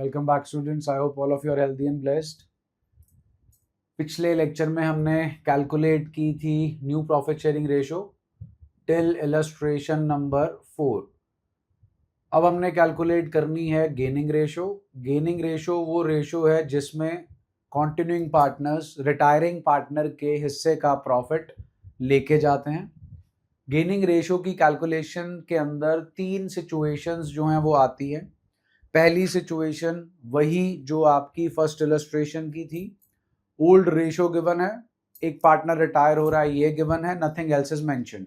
Welcome back students, I hope all of you are healthy and blessed. पिछले lecture में हमने calculate की थी new profit sharing ratio till illustration number 4। अब हमने कैलकुलेट करनी है गेनिंग रेशो। गेनिंग रेशो वो रेशो है जिसमें कॉन्टिन्यूइंग पार्टनर्स रिटायरिंग पार्टनर के हिस्से का प्रॉफिट लेके जाते हैं। गेनिंग रेशो की कैलकुलेशन के अंदर 3 सिचुएशंस जो हैं वो आती है। पहली सिचुएशन वही जो आपकी फर्स्ट इलस्ट्रेशन की थी, ओल्ड रेशो गिवन है, एक पार्टनर रिटायर हो रहा है, ये गिवन है, नथिंग एल्स इज मेंशन्ड।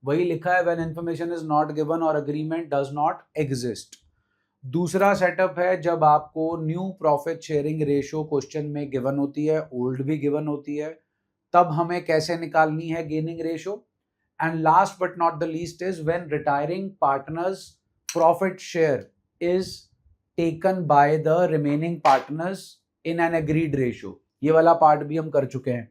वही लिखा है when information is not given और अग्रीमेंट डज नॉट एग्जिस्ट। दूसरा सेटअप है जब आपको new profit sharing ratio question में गिवन होती है, ओल्ड भी गिवन होती है, तब हमें कैसे निकालनी है gaining ratio. And last but not the least is when retiring partners profit share is taken by the remaining partners in an agreed ratio. ये वाला पार्ट भी हम कर चुके हैं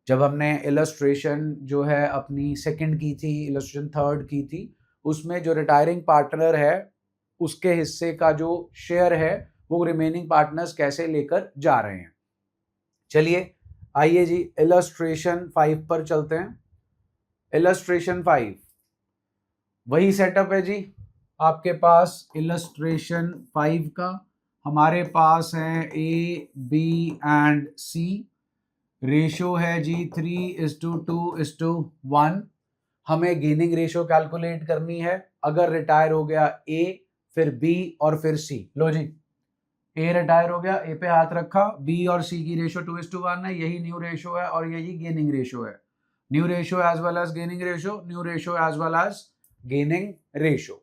जब हमने इलस्ट्रेशन जो है अपनी सेकंड की थी, इलस्ट्रेशन थर्ड की थी, उसमें जो रिटायरिंग पार्टनर है उसके हिस्से का जो शेयर है वो रिमेनिंग पार्टनर्स कैसे लेकर जा रहे हैं। चलिए आइए जी इलस्ट्रेशन 5 पर चलते हैं। इलस्ट्रेशन 5 वही सेटअप है जी आपके पास इलस्ट्रेशन 5 का। हमारे पास है A B and C, ratio है जी 3:2:1। हमें गेनिंग रेशो कैलकुलेट करनी है अगर रिटायर हो गया ए, फिर बी और फिर सी। लो जी, ए रिटायर हो गया, ए पे हाथ रखा, बी और सी की रेशो 2:1 है, यही न्यू रेशो है और यही गेनिंग रेशो है। New ratio as well as gaining ratio, new ratio as well as gaining ratio.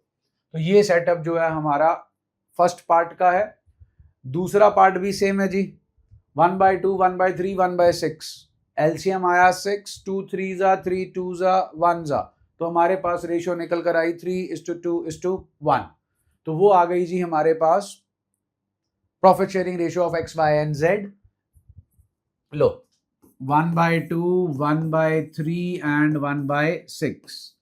तो ये सेटअप जो है हमारा फर्स्ट पार्ट का है। दूसरा पार्ट भी सेम है जी, 1/2, 1/3, 1/6। एलसीएम आया 6, 2 3 जा 3, 2 जा 1 जा, तो हमारे पास रेशियो निकल कर आई 3:2:1। तो वो आ गई जी हमारे पास profit sharing ratio of X Y and Z. लो 1/2, 1/3 एंड 1/6,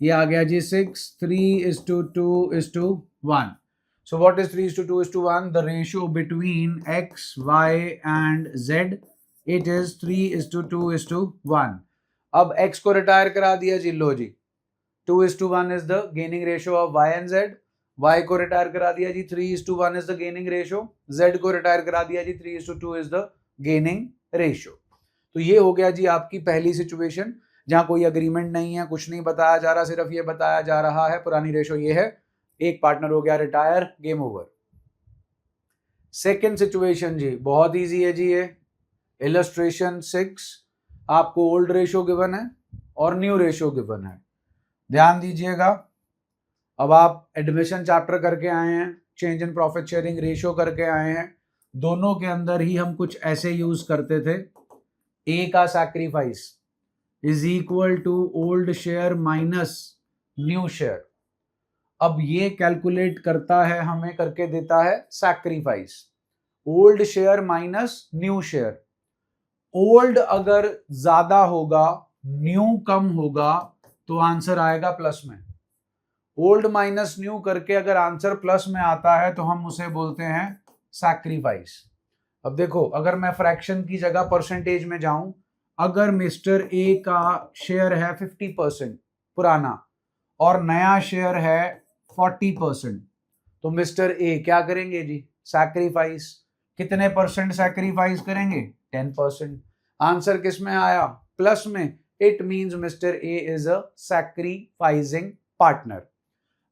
ये आ गया जी 6, 3:2:1। So what is 3:2:1? The ratio between x, y and z, it is 3:2:1. अब x को रिटायर करा दिया जी, लो जी 2:1 is the gaining ratio of y and z। y को retire करा दिया जी 3:1 is the gaining ratio। z को रिटायर करा दिया जी 3:2 is the gaining ratio। तो ये हो गया जी आपकी पहली सिचुएशन जहां कोई अग्रीमेंट नहीं है, कुछ नहीं बताया जा रहा, सिर्फ ये बताया जा रहा है पुरानी रेशो ये है, एक पार्टनर हो गया retire, game over. Second situation जी बहुत इजी है जी, ये इलस्ट्रेशन 6, आपको ओल्ड रेशो गिवन है और न्यू रेशो गिवन है। ध्यान दीजिएगा, अब आप एडमिशन चैप्टर करके आए हैं, change in profit sharing ratio करके आए हैं, दोनों के अंदर ही हम कुछ ऐसे यूज करते थे, ए का sacrifice is equal to old share minus new share. अब ये कैलकुलेट करता है, हमें करके देता है sacrifice, old share minus new share. Old अगर ज्यादा होगा, न्यू कम होगा, तो आंसर आएगा प्लस में। ओल्ड माइनस न्यू करके अगर आंसर प्लस में आता है तो हम उसे बोलते हैं सैक्रिफाइस। अब देखो, अगर मैं फ्रैक्शन की जगह परसेंटेज में जाऊं, अगर मिस्टर ए का शेयर है 50% पुराना और नया शेयर है 40%, तो मिस्टर ए क्या करेंगे जी, सैक्रिफाइस। कितने परसेंट सैक्रिफाइस करेंगे, 10%। आंसर किस में आया, प्लस में। It means mister A is a sacrificing partner.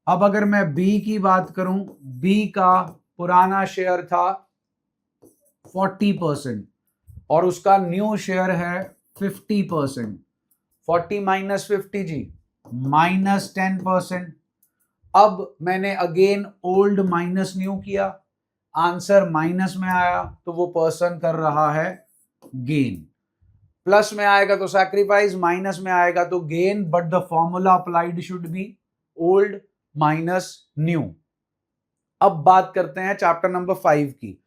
अब अगर मैं बी की बात करूं, बी का पुराना शेयर था 40% और उसका न्यू शेयर है 50%। 40 माइनस 50 जी -10%। अब मैंने अगेन ओल्ड माइनस न्यू किया, आंसर माइनस में आया, तो वो पर्सन कर रहा है गेन। प्लस में आएगा तो सैक्रिफाइस, माइनस में आएगा तो gain, but the formula applied should be old minus new. अब बात करते हैं चैप्टर नंबर 5 की।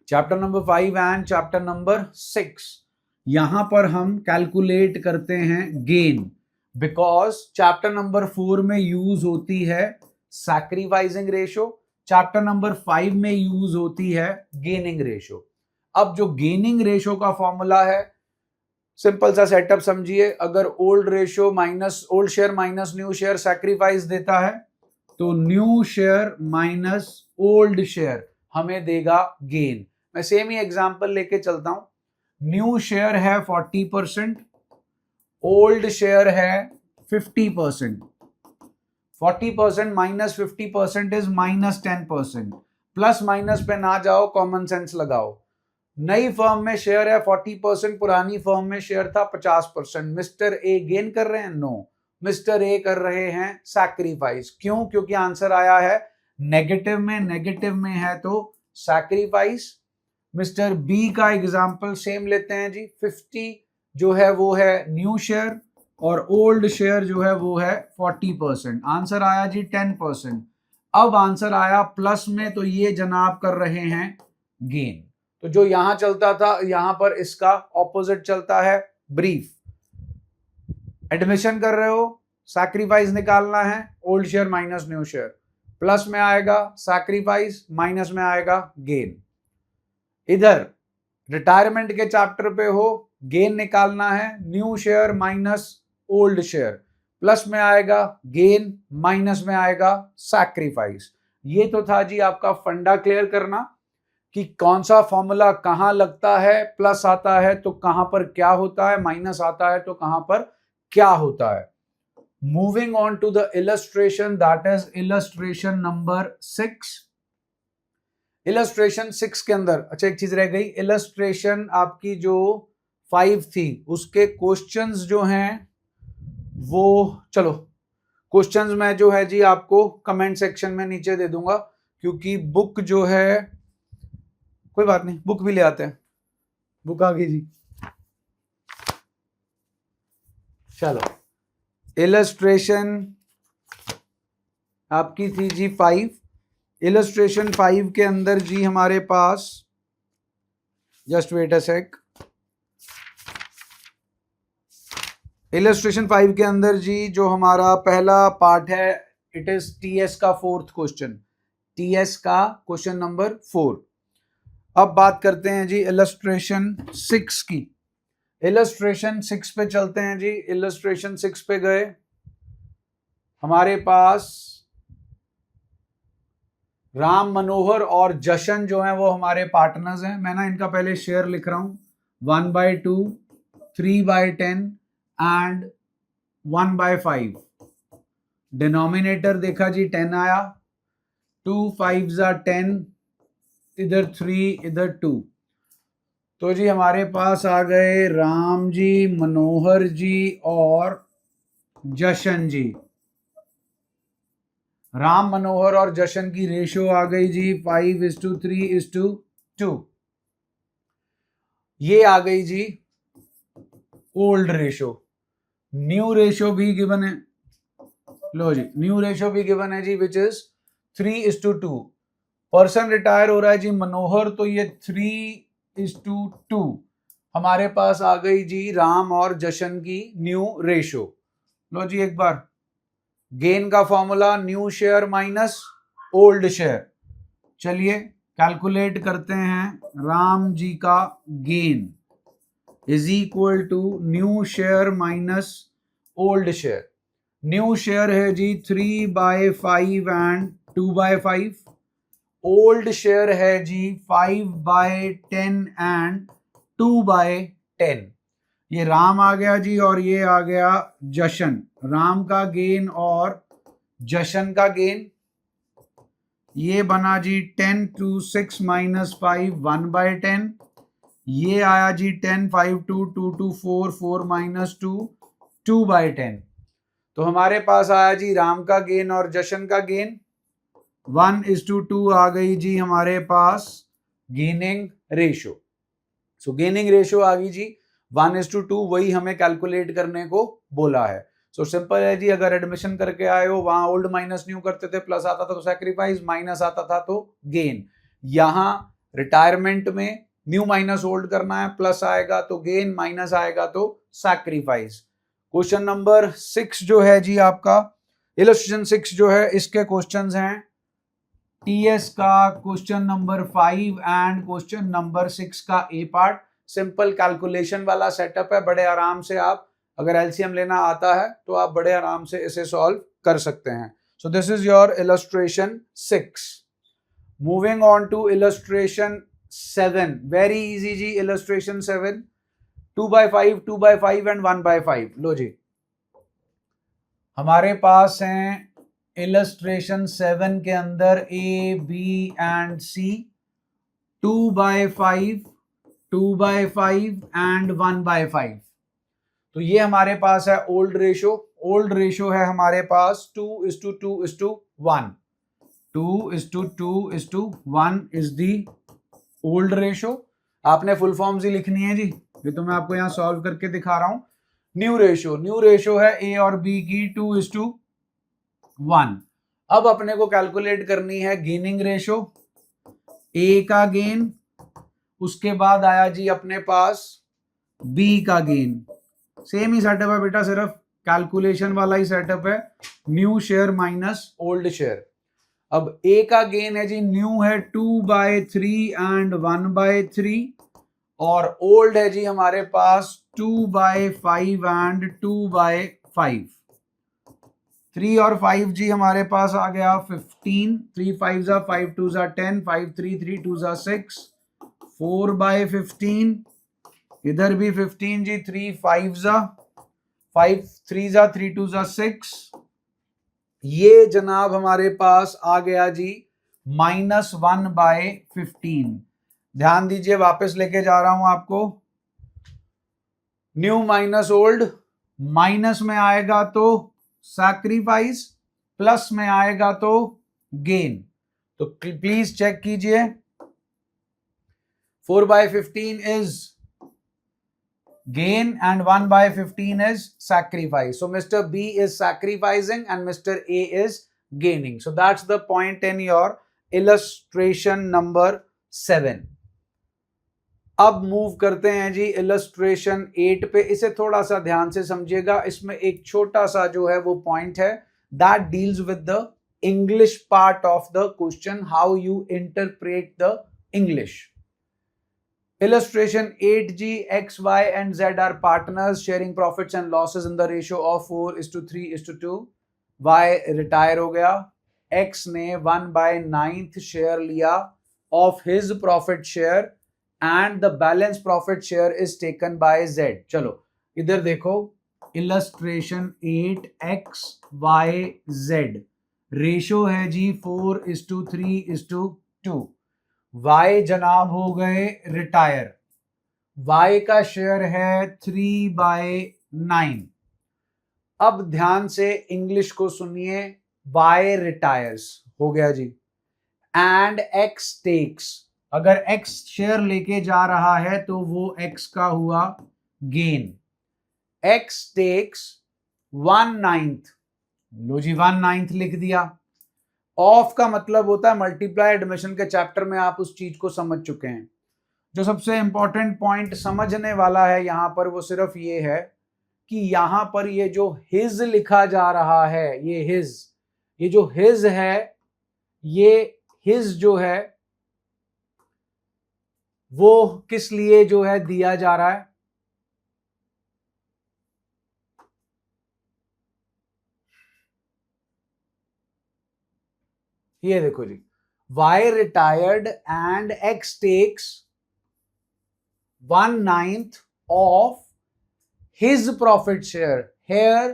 Chapter number 5 and chapter number 6, यहां पर हम कैलकुलेट करते हैं गेन, बिकॉज चैप्टर नंबर 4 में यूज होती है सैक्रिफाइसिंग रेशो, चैप्टर नंबर 5 में यूज होती है गेनिंग रेशो। अब जो गेनिंग रेशो का फॉर्मूला है, सिंपल सा सेटअप समझिए, अगर old share minus new share sacrifice देता है तो new share minus old share हमें देगा गेन। मैं सेम ही एग्जांपल लेके चलता हूं। न्यू शेयर है 40%, ओल्ड शेयर है 50%। 40% minus 50% is minus 10%। Plus minus पे ना जाओ, कॉमन सेंस लगाओ। नई फर्म में शेयर है 40%, पुरानी फर्म में शेयर था 50%। मिस्टर ए गेन कर रहे हैं? नो, मिस्टर ए कर रहे हैं सैक्रिफाइस। क्यों? क्योंकि आंसर आया है नेगेटिव में, नेगेटिव में है तो सैक्रिफाइस। मिस्टर बी का एग्जांपल सेम लेते हैं जी। 50 जो है वो है न्यू शेयर और ओल्ड शेयर जो है वो है 40%। आंसर आया जी 10%। अब आंसर आया प्लस में, तो ये जनाब कर रहे हैं गेन। तो जो यहां चलता था यहां पर इसका ऑपोजिट चलता है, ब्रीफ। एडमिशन कर रहे हो, सैक्रिफाइस निकालना है, old share minus new share. Plus में आएगा सैक्रिफाइस, माइनस में आएगा गेन। इधर रिटायरमेंट के चैप्टर पे हो, गेन निकालना है, new share minus old share. Plus में आएगा गेन, माइनस में आएगा सैक्रिफाइस। ये तो था जी आपका फंडा क्लियर करना कि कौन सा फॉर्मूला कहां लगता है, प्लस आता है तो कहां पर क्या होता है, माइनस आता है तो कहां पर क्या होता है। Moving on to the illustration, that is illustration number 6। Illustration 6 के अंदर अच्छा एक चीज रह गई, इलस्ट्रेशन आपकी जो 5 थी उसके क्वेश्चंस जो हैं वो, चलो क्वेश्चंस में जो है जी आपको कमेंट सेक्शन में नीचे दे दूंगा, क्योंकि बुक जो है, कोई बात नहीं बुक भी ले आते हैं। बुक आ गई जी। चलो, इलस्ट्रेशन आपकी थी जी 5। इलस्ट्रेशन 5 के अंदर जी हमारे पास, just wait a sec, illustration 5 के अंदर जी जो हमारा पहला पार्ट है, इट इज टीएस का 4th क्वेश्चन, टीएस का क्वेश्चन नंबर 4। अब बात करते हैं जी इलस्ट्रेशन 6 की। इलस्ट्रेशन 6 पे चलते हैं जी। इलस्ट्रेशन 6 पे गए, हमारे पास राम मनोहर और जशन जो हैं वो हमारे पार्टनर्स हैं। मैं ना इनका पहले शेयर लिख रहा हूं, 1/2, 3/10 एंड 1/5। डिनोमिनेटर देखा जी 10 आया, 2 5 10, इधर 3 इधर 2। तो जी हमारे पास आ गए राम जी, मनोहर जी और जशन जी। राम मनोहर और जशन की रेशो आ गई जी 5:3:2। ये आ गई जी ओल्ड रेशो। न्यू रेशो भी गिवन है, लो जी न्यू रेशो भी गिवन है जी, विच इज 3:2। पर्सन रिटायर हो रहा है जी मनोहर, तो ये 3:2 हमारे पास आ गई जी राम और जशन की न्यू रेशो। लो जी एक बार, गेन का formula new share minus old share. चलिए कैलकुलेट करते हैं। राम जी का gain is equal to new share minus old share. New share है जी 3/5 एंड 2/5। ओल्ड शेयर है जी 5/10 एंड 2/10। ये राम आ गया जी और ये आ गया जशन। राम का गेन और जशन का गेन, ये बना जी 10 2 6 -5 1/10। ये आया जी 10 5 2 2 2 4 4 -2 2/10। तो हमारे पास आया जी राम का गेन और जशन का गेन 1:2 आ गई जी हमारे पास गेनिंग रेशो। सो गेनिंग रेशो आ गई जी 1:2, वही हमें कैलकुलेट करने को बोला है। सो सिंपल है जी, अगर एडमिशन करके आए हो वहां ओल्ड माइनस न्यू करते थे, प्लस आता था तो सैक्रिफाइस, माइनस आता था तो गेन। यहां रिटायरमेंट में न्यू माइनस ओल्ड करना है, प्लस आएगा तो गेन, माइनस आएगा तो सैक्रिफाइस। क्वेश्चन नंबर 6 जो है जी आपका, इलस्ट्रेशन 6 जो है इसके क्वेश्चंस हैं टीएस का question number 5 and question number 6 का ए पार्ट सिंपल कैलकुलेशन वाला सेटअप है। बड़े आराम से आप अगर एलसीएम लेना आता है तो आप बड़े आराम से इसे सॉल्व कर सकते हैं। So this is your illustration 6। Moving on to illustration 7, very easy जी। Illustration 7 2/5, 2/5 and 1/5। लो जी, हमारे पास हैं इलस्ट्रेशन 7 के अंदर A B and C 2/5, 2/5 and 1/5। तो ये हमारे पास है ओल्ड रेशो। ओल्ड रेशो है हमारे पास 2:2:1। 2:2:1 इज दी ओल्ड रेशो। आपने फुल फॉर्म्स ही लिखनी है जी, ये तो मैं आपको यहां सॉल्व करके दिखा रहा हूं। न्यू रेशो है ए और बी की 2:1। अब अपने को कैलकुलेट करनी है गेनिंग रेशो। ए का गेन, उसके बाद आया जी अपने पास बी का गेन। सेम ही सेटअप है बेटा, सिर्फ कैलकुलेशन वाला ही सेटअप है। New share minus old share. अब ए का गेन है जी, न्यू है 2/3 एंड 1/3 और ओल्ड है जी हमारे पास 2/5 एंड 2/5। 3 और 5 जी हमारे पास आ गया 15। 3 5 जा 5 2 जा 10, 5 3 3 2 जा 6, 4/15। इधर भी 15 जी, 3 5 जा 5 3 जा 3 2 जा 6। ये जनाब हमारे पास आ गया जी -1/15। ध्यान दीजिए, वापस लेके जा रहा हूं आपको। न्यू माइनस ओल्ड, माइनस में आएगा तो सैक्रिफाइस, प्लस में आएगा तो गेन। तो प्लीज चेक कीजिए। 4/15 is gain and 1/15 is sacrifice. So Mr. B is sacrificing and Mr. A is gaining. So that's the point in your illustration number 7. अब move करते हैं जी इलस्ट्रेशन 8 पे। इसे थोड़ा सा ध्यान से समझिएगा, इसमें एक छोटा सा जो है वो पॉइंट है that deals with the English part of the question, how you interpret the English. Illustration 8G, X, Y and Z are partners sharing profits and losses in the ratio of 4:3:2. Y retire हो गया। X ने 1/9 share लिया of his profit share and the balance profit share is taken by Z. चलो इधर देखो, Illustration 8 X, Y, Z ratio है जी 4:3:2। Y जनाब हो गए रिटायर। Y का शेयर है 3/9। अब ध्यान से इंग्लिश को सुनिए। Y रिटायर्स हो गया जी एंड X टेक्स। अगर X शेयर लेके जा रहा है तो वो X का हुआ गेन। X takes 1/9। लो जी 1/9 लिख दिया। ऑफ का मतलब होता है मल्टीप्लाई। एडमिशन के चैप्टर में आप उस चीज को समझ चुके हैं। जो सबसे इंपॉर्टेंट पॉइंट समझने वाला है यहां पर वो सिर्फ ये है कि यहां पर ये जो हिज लिखा जा रहा है, ये हिज, ये जो हिज है, ये हिज जो है वो किस लिए जो है दिया जा रहा है। ये देखो जी, Y retired and X takes 1/9 of his profit share. Here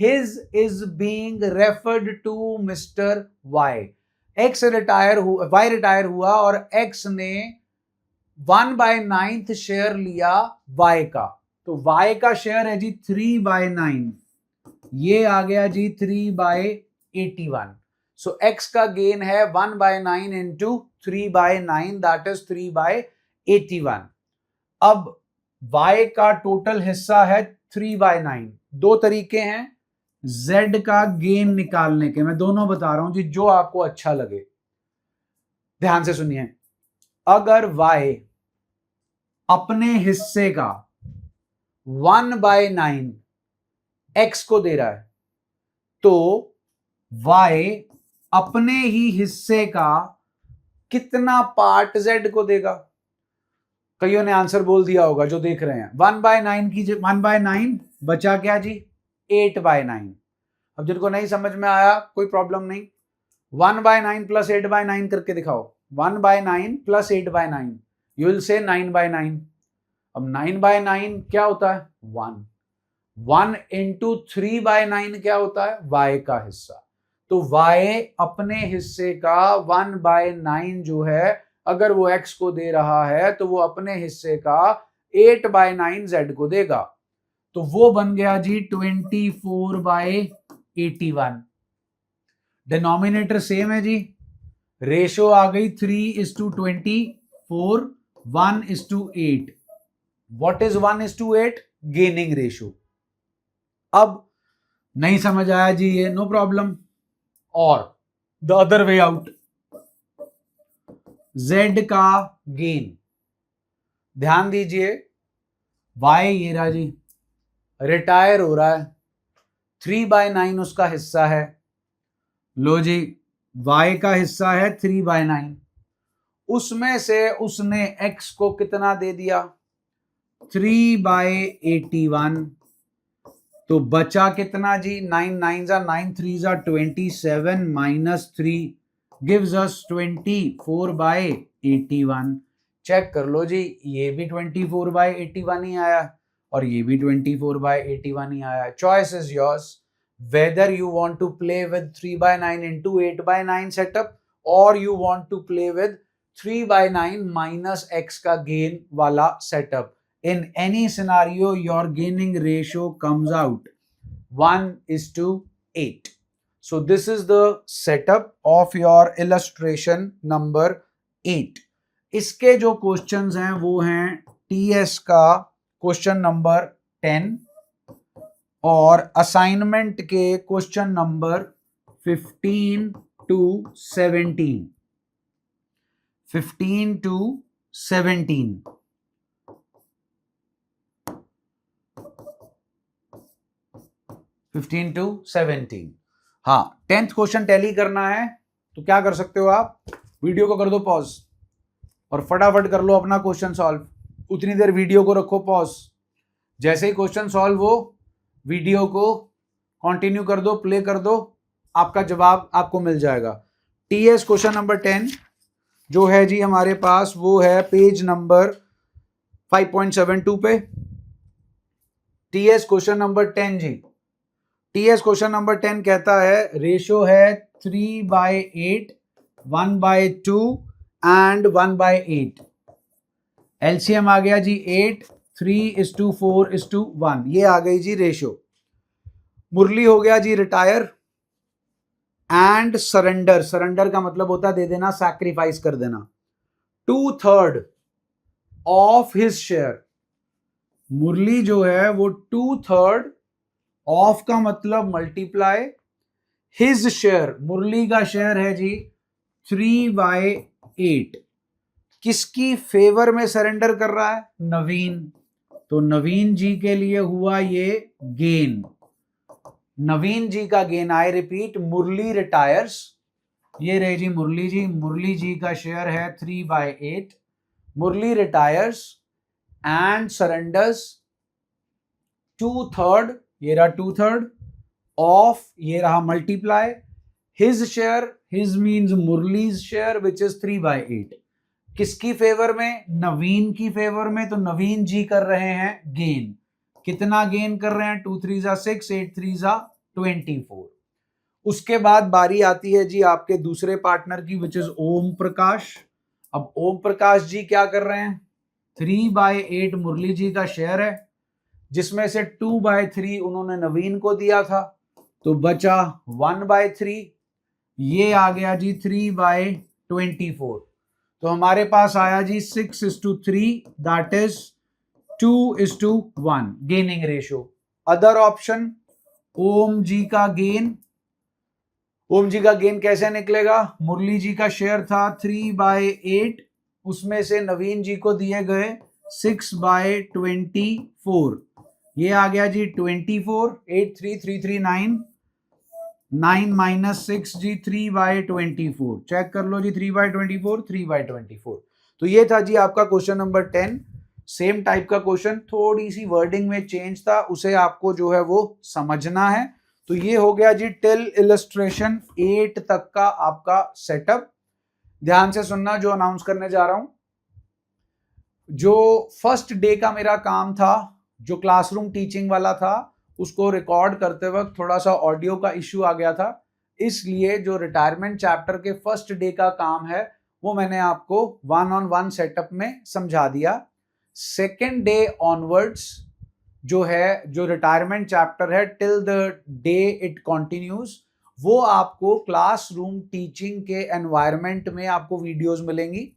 his is being referred to Mr. Y. X retire हुआ, Y retire हुआ और X ने 1/9 शेयर लिया Y का। तो Y का शेयर है जी 3/9। ये आ गया जी 3/81। सो X का गेन है 1/9 इंटू 3/9, दैट इज 3/81। अब Y का टोटल हिस्सा है 3/9। दो तरीके हैं Z का गेन निकालने के, मैं दोनों बता रहा हूं जी, जो आपको अच्छा लगे। ध्यान से सुनिए, अगर Y अपने हिस्से का 1/9 X को दे रहा है तो Y अपने ही हिस्से का कितना पार्ट z को देगा। कईयों ने आंसर बोल दिया होगा जो देख रहे हैं। 1/9 की 1/9 बचा क्या जी 8/9। अब जिनको नहीं समझ में आया कोई प्रॉब्लम नहीं, 1/9 प्लस 8/9 करके दिखाओ। 1/9 प्लस 8/9 यू विल से 9/9। अब 9/9 क्या होता है 1। 1 इंटू 3/9 क्या होता है y का हिस्सा। तो y अपने हिस्से का 1/9 जो है अगर वो x को दे रहा है तो वो अपने हिस्से का 8/9 z को देगा। तो वो बन गया जी 24/81। डिनोमिनेटर सेम है जी, रेशो आ गई 3:24, 1:8। What is 1:8 gaining ratio. अब नहीं समझ आया जी ये नो प्रॉब्लम। और the other way out, z का गेन ध्यान दीजिए, y ये रहा जी रिटायर हो रहा है, 3/9 उसका हिस्सा है। लो जी y का हिस्सा है 3/9, उसमें से उसने x को कितना दे दिया 3/81। तो बचा कितना जी 9 9 9 3 27 माइनस 3 गिव्स अस 24/81। चेक कर लो जी, ये भी 24/81 ही आया और ये भी 24/81 ही आया। Choice is yours whether you want to play with 3/9 into 8/9 setup or you want to play with 3/9 minus x का gain वाला setup. In any scenario your gaining ratio comes out 1:8. So this is the setup of your illustration number 8. इसके जो questions हैं वो हैं TS का question number 10 और assignment के क्वेश्चन नंबर 15 to 17। 15 to 17। हाँ 10th क्वेश्चन टैली करना है तो क्या कर सकते हो आप, वीडियो को कर दो पॉज और फटाफट कर लो अपना क्वेश्चन सॉल्व। उतनी देर वीडियो को रखो पॉज, जैसे ही क्वेश्चन सॉल्व हो वीडियो को कंटिन्यू कर दो, प्ले कर दो, आपका जवाब आपको मिल जाएगा। टीएस क्वेश्चन नंबर 10 जो है जी हमारे पास वो है पेज नंबर 5.72 पे। टीएस क्वेश्चन नंबर 10 जी, टीएस क्वेश्चन नंबर 10 कहता है रेशियो है 3/8, 1/2 एंड 1/8। एलसीएम आ गया जी 8, 3:4:1, ये आ गई जी रेशियो। मुरली हो गया जी रिटायर एंड सरेंडर, सरेंडर का मतलब होता है दे देना, सैक्रिफाइस कर देना। 2/3 ऑफ हिज शेयर, मुरली जो है वो 2/3 ऑफ का मतलब मल्टीप्लाई हिज शेयर, मुरली का शेयर है जी 3/8। किसकी फेवर में सरेंडर कर रहा है, नवीन। तो नवीन जी के लिए हुआ ये गेन, नवीन जी का gain. I repeat, Murali retires, ये रहे जी मुरली जी, मुरली जी का शेयर है 3/8। मुरली रिटायर्स एंड सरेंडर्स 2/3, ये रहा 2/3 ऑफ, ये रहा multiply his share, his means Murali's share which is 3/8। किसकी फेवर में, नवीन की फेवर में। तो नवीन जी कर रहे हैं गेन, कितना गेन कर रहे हैं 2 3 6, 8 3 24। उसके बाद बारी आती है जी आपके दूसरे पार्टनर की विच इज ओम प्रकाश। अब ओम प्रकाश जी क्या कर रहे हैं, 3/8 मुरली जी का शेयर है जिसमें से 2/3 उन्होंने नवीन को दिया था, तो बचा 1/3, ये आ गया जी 3/24। तो हमारे पास आया जी 6:3, that is 2:1 gaining ratio. Other option, Om ji का गेन, ओम जी का गेन कैसे निकलेगा, मुरली जी का शेयर था 3/8, उसमें से नवीन जी को दिए गए 6/24, ये आ गया जी 24, 8 3 3 3 9, 9 माइनस 6 जी 3/24। चेक कर लो जी, 3/24, 3/24। तो ये था जी आपका क्वेश्चन नंबर 10। सेम टाइप का क्वेश्चन, थोड़ी सी वर्डिंग में चेंज था, उसे आपको जो है वो समझना है। तो ये हो गया जी टिल इलस्ट्रेशन 8 तक का आपका सेटअप। ध्यान से सुनना जो अनाउंस करने जा रहा हूं। जो फर्स्ट डे का मेरा काम था, जो क्लासरूम टीचिंग वाला था, उसको रिकॉर्ड करते वक्त थोड़ा सा ऑडियो का इश्यू आ गया था, इसलिए जो रिटायरमेंट चैप्टर के फर्स्ट डे का काम है वो मैंने आपको 1-on-1 सेटअप में समझा दिया। सेकेंड डे ऑनवर्ड्स जो है, जो रिटायरमेंट चैप्टर है, till the day it continues, वो आपको क्लासरूम टीचिंग के एनवायरनमेंट में आपको वीडियोस मिलेंगी।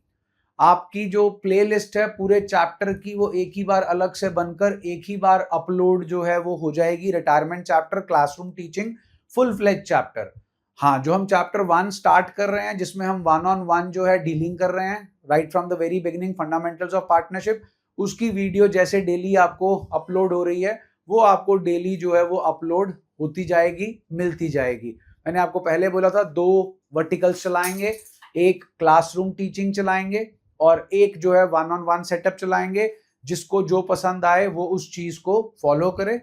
आपकी जो प्लेलिस्ट है पूरे चैप्टर की, वो एक ही बार अलग से बनकर एक ही बार अपलोड जो है वो हो जाएगी। Retirement chapter, classroom teaching, full fledge chapter. हाँ, जो हम चैप्टर 1 स्टार्ट कर रहे हैं, जिसमें हम 1-on-1 जो है डीलिंग कर रहे हैं, right from the very beginning, fundamentals of partnership, उसकी वीडियो जैसे डेली आपको अपलोड हो रही है, वो आपको डेली जो है वो अपलोड होती जाएगी, मिलती जाएगी। मैंने आपको पहले बोला था 2 वर्टिकल्स चलाएंगे, एक क्लासरूम टीचिंग चलाएंगे और एक जो है 1-on-1 सेटअप चलाएंगे। जिसको जो पसंद आए वो उस चीज को फॉलो करे।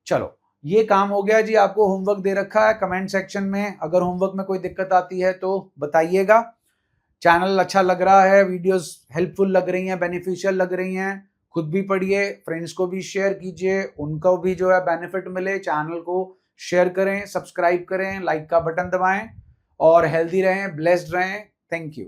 चलो, ये काम हो गया जी। आपको होमवर्क दे रखा है, कमेंट सेक्शन में अगर होमवर्क में कोई दिक्कत आती है तो बताइएगा। चैनल अच्छा लग रहा है, वीडियोस हेल्पफुल लग रही हैं, बेनिफिशियल लग रही हैं, खुद भी पढ़िए, फ्रेंड्स को भी शेयर कीजिए, उनको भी जो है बेनिफिट मिले। चैनल को शेयर करें, सब्सक्राइब करें, लाइक का बटन दबाएं और हेल्दी रहें, ब्लेस्ड रहें। Thank you.